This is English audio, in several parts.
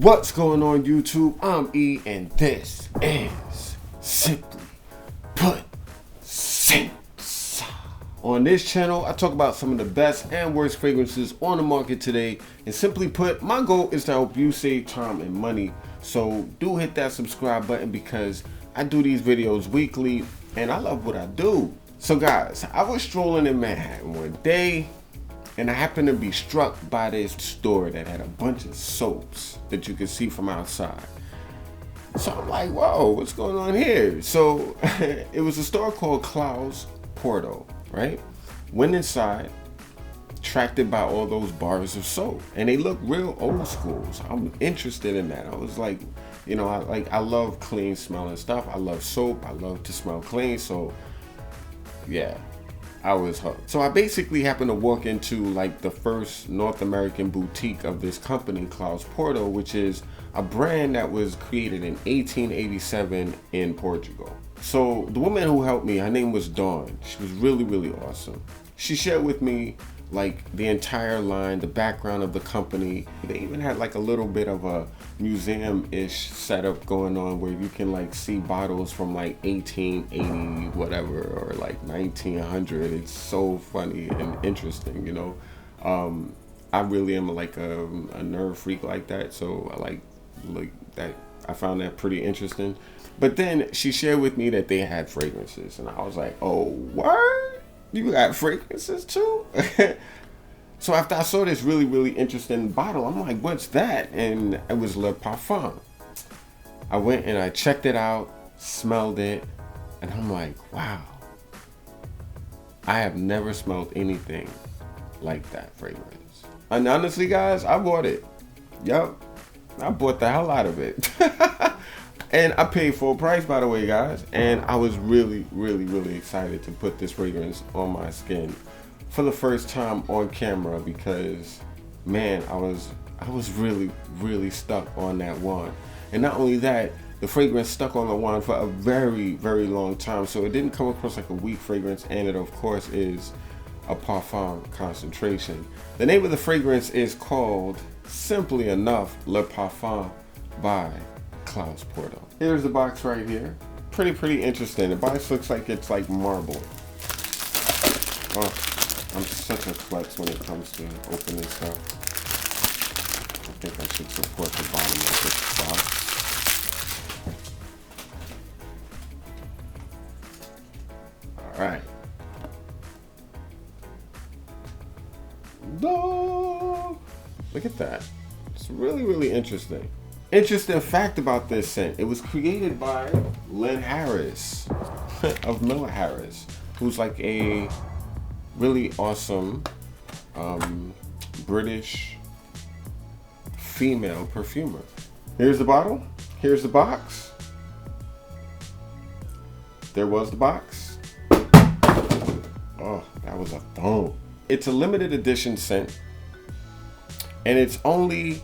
What's going on YouTube? I'm E and this is Simply Put Scents. On this channel, I talk about some of the best and worst fragrances on the market today. And simply put, my goal is to help you save time and money. So do hit that subscribe button because I do these videos weekly and I love what I do. So guys, I was strolling in Manhattan one day and I happened to be struck by this store that had a bunch of soaps that you could see from outside. So I'm like, whoa, what's going on here? So it was a store called Claus Porto, right? Went inside, attracted by all those bars of soap, and they look real old school. So I'm interested in that. I was like, you know, I love clean smelling stuff. I love soap. I love to smell clean. So yeah, I was hooked. So I basically happened to walk into like the first North American boutique of this company, Claus Porto, which is a brand that was created in 1887 in Portugal. So the woman who helped me, her name was Dawn. She was really, really awesome. She shared with me like the entire line, the background of the company. They even had like a little bit of a museum-ish setup going on where you can like see bottles from like 1880 whatever or like 1900. It's so funny and interesting, you know. I really am like a nerd freak like that, so I like that. I found that pretty interesting. But then she shared with me that they had fragrances, and I was like, oh, what? You got fragrances too? So after I saw this really, really interesting bottle, I'm like, what's that? And it was Le Parfum. I went and I checked it out, smelled it, and I'm like, wow. I have never smelled anything like that fragrance. And honestly, guys, I bought it. Yup, I bought the hell out of it. And I paid full price, by the way, guys. And I was really, really, really excited to put this fragrance on my skin for the first time on camera because, man, I was really, really stuck on that wand. And not only that, the fragrance stuck on the wand for a very, very long time. So it didn't come across like a weak fragrance, and it, of course, is a Parfum concentration. The name of the fragrance is called, simply enough, Le Parfum by Claus Porto. Here's the box right here. Pretty interesting. The box looks like it's like marble. Oh, I'm such a klutz when it comes to opening stuff. I think I should support the bottom of this box. All right. No! Look at that. It's really, really interesting. Interesting fact about this scent, it was created by Lyn Harris of Miller Harris, who's like a really awesome British female perfumer. Here's the bottle, here's the box. There was the box. Oh, that was a thump. It's a limited edition scent, and it's only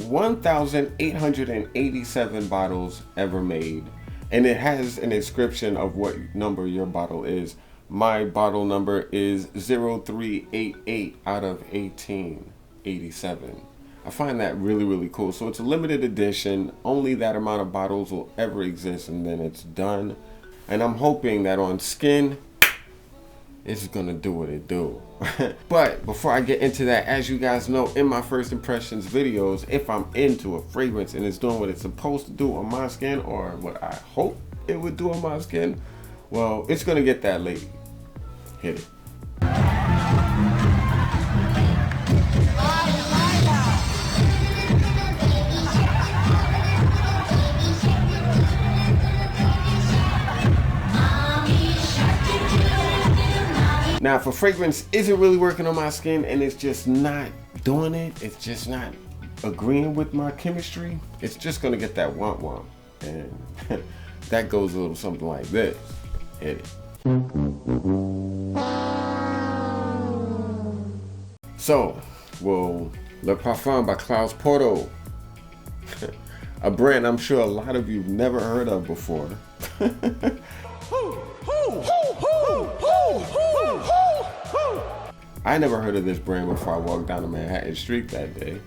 1,887 bottles ever made, and it has an inscription of what number your bottle is. My bottle number is 0388 out of 1887. I find that really, really cool. So it's a limited edition, only that amount of bottles will ever exist, and then it's done. And I'm hoping that on skin it's gonna do what it do. But before I get into that, as you guys know, in my first impressions videos, if I'm into a fragrance and it's doing what it's supposed to do on my skin, or what I hope it would do on my skin, well, it's gonna get that lady. Hit it. Now, if a fragrance isn't really working on my skin and it's just not doing it, it's just not agreeing with my chemistry, it's just gonna get that womp. And that goes a little something like this. Hit it. So, well, Le Parfum by Claus Porto. A brand I'm sure a lot of you've never heard of before. I never heard of this brand before I walked down the Manhattan street that day.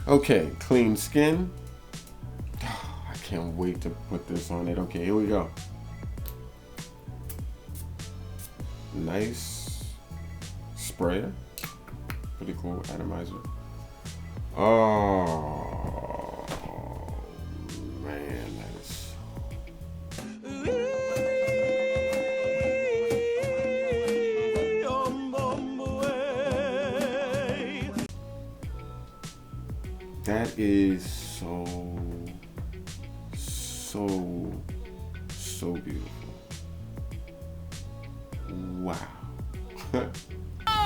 Okay, clean skin. I can't wait to put this on it. Okay, here we go. Nice sprayer. Pretty cool atomizer. Oh man, that is that is so beautiful. Wow.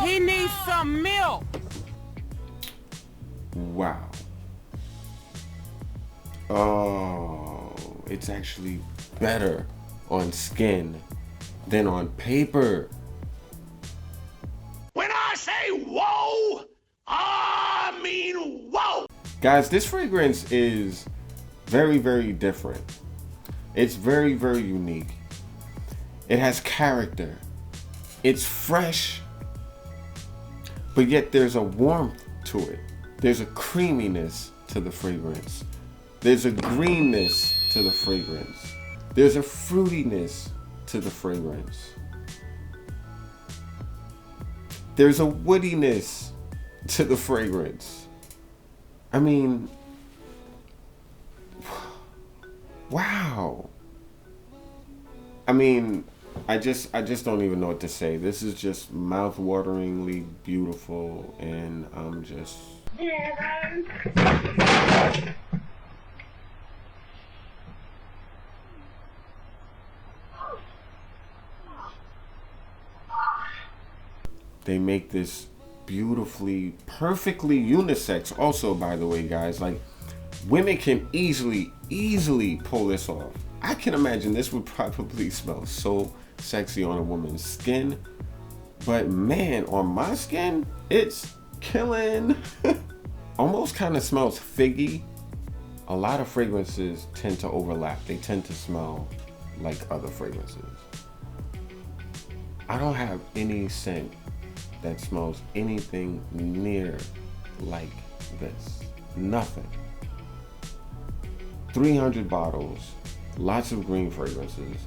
He needs some milk. Wow. Oh, it's actually better on skin than on paper. When I say whoa, I mean whoa. Guys, this fragrance is very, very different. It's very, very unique. It has character. It's fresh, but yet there's a warmth to it. There's a creaminess to the fragrance. There's a greenness to the fragrance. There's a fruitiness to the fragrance. There's a woodiness to the fragrance. I mean, wow. I mean, I just don't even know what to say. This is just mouth-wateringly beautiful, and I'm just... They make this beautifully, perfectly unisex also, by the way, guys. Like, women can easily pull this off. I can imagine this would probably smell so sexy on a woman's skin, but man, on my skin, it's killing. Almost kind of smells figgy. A lot of fragrances tend to overlap. They tend to smell like other fragrances. I don't have any scent that smells anything near like this. Nothing. 300 bottles, lots of green fragrances.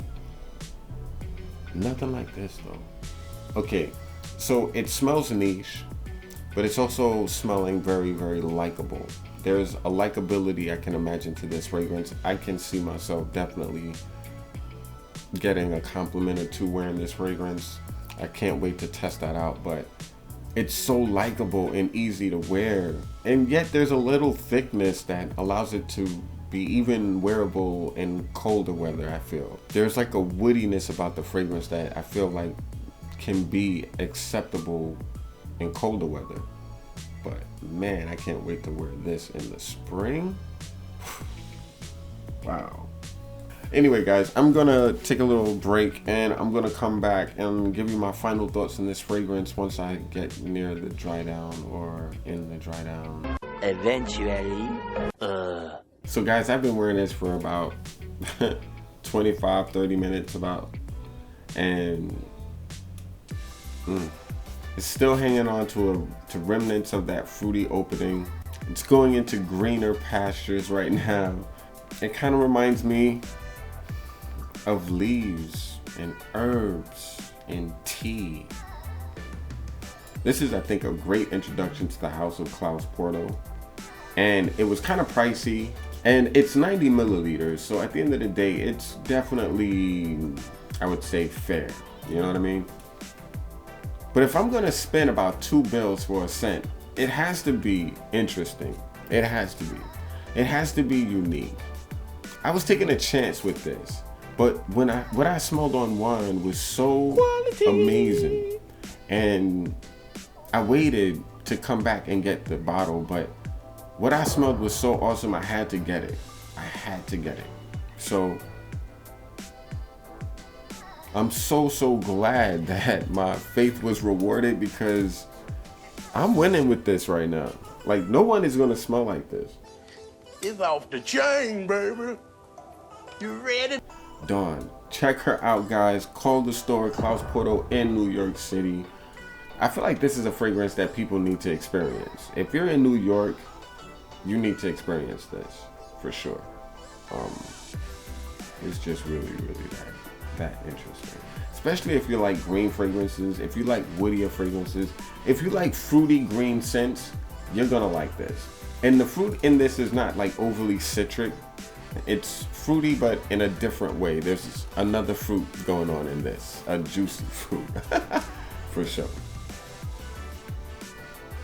Nothing like this though. Okay, so it smells niche, but it's also smelling very, very likable. There's a likability I can imagine to this fragrance. I can see myself definitely getting a compliment or two wearing this fragrance. I can't wait to test that out, but it's so likable and easy to wear. And yet there's a little thickness that allows it to be even wearable in colder weather, I feel. There's like a woodiness about the fragrance that I feel like can be acceptable in colder weather. But man, I can't wait to wear this in the spring. Wow. Anyway, guys, I'm gonna take a little break and I'm gonna come back and give you my final thoughts on this fragrance once I get near the dry down or in the dry down. Eventually, So guys, I've been wearing this for about 25-30 minutes about, and it's still hanging on to remnants of that fruity opening. It's going into greener pastures right now. It kind of reminds me of leaves and herbs and tea. This is, I think, a great introduction to the house of Claus Porto. And it was kind of pricey, and it's 90 milliliters. So at the end of the day, it's definitely, I would say, fair. You know what I mean? But if I'm gonna spend about $2 for a scent, it has to be interesting. It has to be. It has to be unique. I was taking a chance with this. But what I smelled on one was so amazing, and I waited to come back and get the bottle, but what I smelled was so awesome, I had to get it. I had to get it. So I'm so glad that my faith was rewarded, because I'm winning with this right now. Like, no one is gonna smell like this. it's off the chain, baby. You ready? Dawn, check her out, guys. Call the store, Claus Porto in New York City. I feel like this is a fragrance that people need to experience. If you're in New York, You need to experience this for sure. It's just really that interesting. Especially if you like green fragrances, if you like woodier fragrances, if you like fruity green scents, you're gonna like this. And the fruit in this is not like overly citric. It's fruity, but in a different way. There's another fruit going on in this, a juicy fruit, for sure.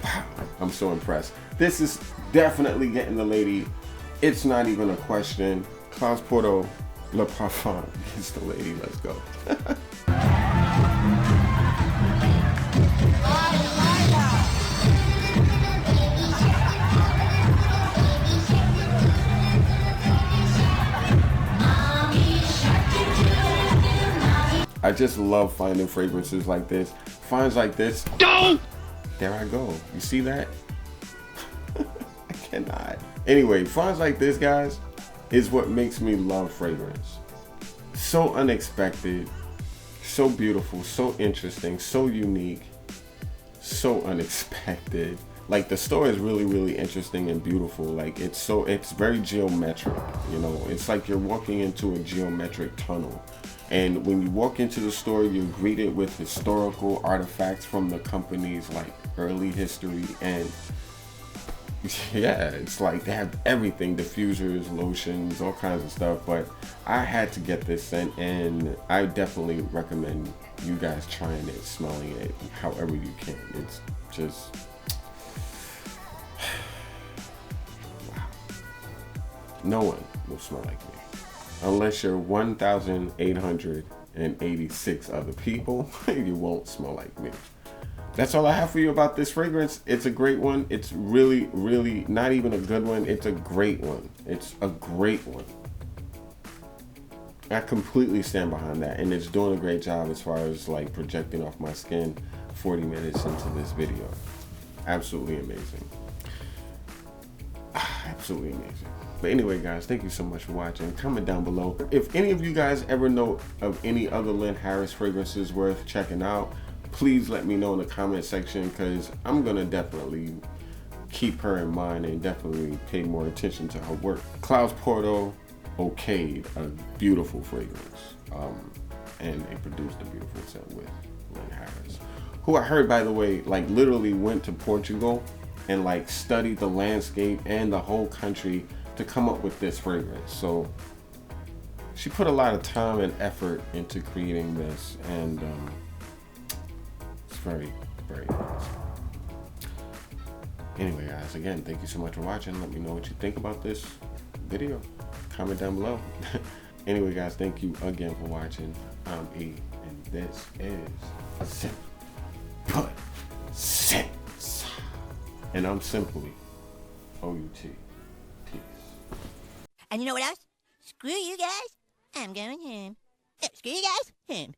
Wow, I'm so impressed. This is definitely getting the lady. It's not even a question. Claus Porto, Le Parfum gets the lady. Let's go. I just love finding fragrances like this. Finds like this. Don't! There I go. You see that? I cannot. Anyway, finds like this, guys, is what makes me love fragrance. So unexpected, so beautiful, so interesting, so unique, so unexpected. Like the store is really interesting and beautiful. Like it's very geometric, you know. It's like you're walking into a geometric tunnel. And when you walk into the store, you're greeted with historical artifacts from the company's like early history. And yeah, it's like they have everything, diffusers, lotions, all kinds of stuff. But I had to get this scent, and I definitely recommend you guys trying it, smelling it, however you can. It's just, wow. No one will smell like me. Unless you're 1,886 other people, you won't smell like me. That's all I have for you about this fragrance. It's a great one. It's really not even a good one. It's a great one. It's a great one. I completely stand behind that, and it's doing a great job as far as like projecting off my skin 40 minutes into this video. Absolutely amazing. Absolutely amazing. But anyway, guys, thank you so much for watching. Comment down below if any of you guys ever know of any other Lyn Harris fragrances worth checking out. Please let me know in the comment section, because I'm gonna definitely keep her in mind and definitely pay more attention to her work. Claus Porto okayed a beautiful fragrance, and they produced a beautiful scent with Lyn Harris, who I heard, by the way, like literally went to Portugal and like studied the landscape and the whole country to come up with this fragrance. So she put a lot of time and effort into creating this, and it's very nice. Anyway, guys, again, thank you so much for watching. Let me know what you think about this video. Comment down below. Anyway, guys, thank you again for watching. I'm E, and this is SimplyPut Scents, and I'm simply OUT. And you know what else? Screw you guys. I'm going home. Oh, screw you guys. Home.